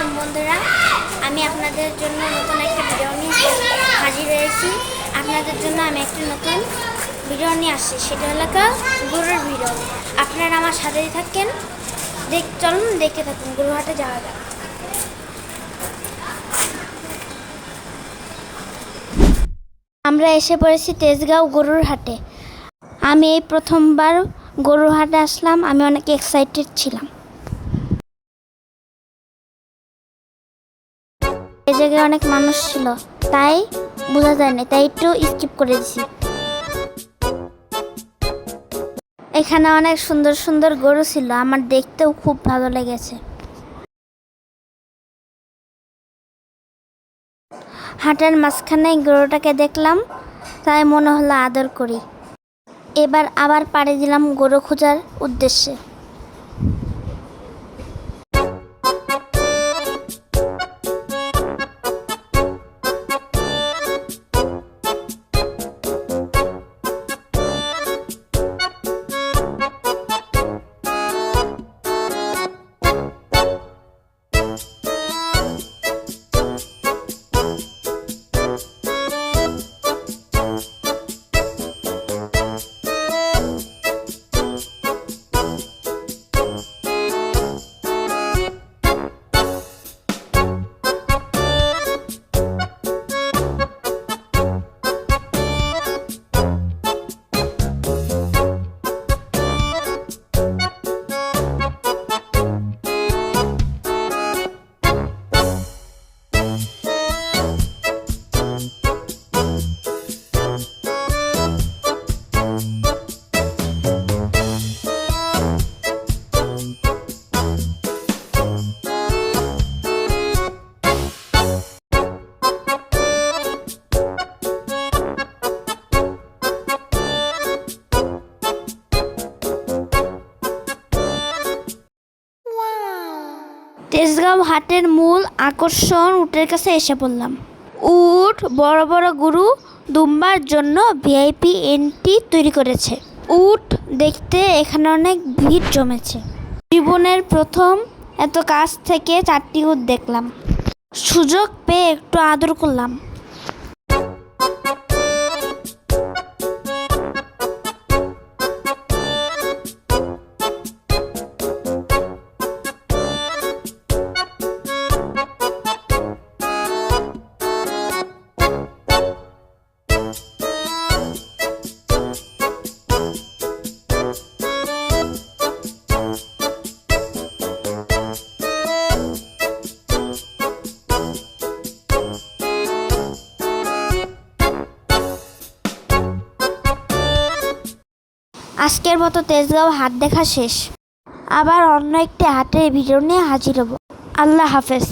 আসসালাম বন্ধুরা, আমি আপনাদের জন্য নতুন একটা ভিডিও নিয়ে হাজির হয়েছি। আপনাদের জন্য আমি একটা নতুন ভিডিও নিয়ে আসছি, সেটা হলো গরুর ভিডিও। আপনারা আমার সাথেই থাকেন, চলুন দেখতে থাকুন। গরুহাটে যাওয়া যাক। আমরা এসে পড়েছি তেজগাঁও গরুর হাটে। আমি এই প্রথমবার গরুর হাটে আসলাম, আমি অনেক এক্সাইটেড ছিলাম। এই জায়গায় অনেক মানুষ ছিল, তাই বোঝা যায়নি, তাই একটু স্কিপ করে দিছি। এখানে অনেক সুন্দর সুন্দর গরু ছিল, আমার দেখতেও খুব ভালো লেগেছে। হাটের মাঝখানে গরুটাকে দেখলাম, তাই মনে হলো আদর করি। এবার আবার পাড়ি দিলাম গরু খোঁজার উদ্দেশ্যে। তেজগাঁও হাটের মূল আকর্ষণ উটের কাছে এসে পড়লাম। উট বড় বড় গরু দুম্বার জন্য ভিআইপি এন্ট্রি তৈরি করেছে। উট দেখতে এখানে অনেক ভিড় জমেছে। জীবনের প্রথম এত কাছ থেকে 4টি উট দেখলাম। সুযোগ পেয়ে একটু আদর করলাম। আজকের মতো তেজগাঁও হাট দেখা শেষ। আবার অন্য একটি হাটের ভিডিও নিয়ে হাজির হব। আল্লাহ হাফেজ।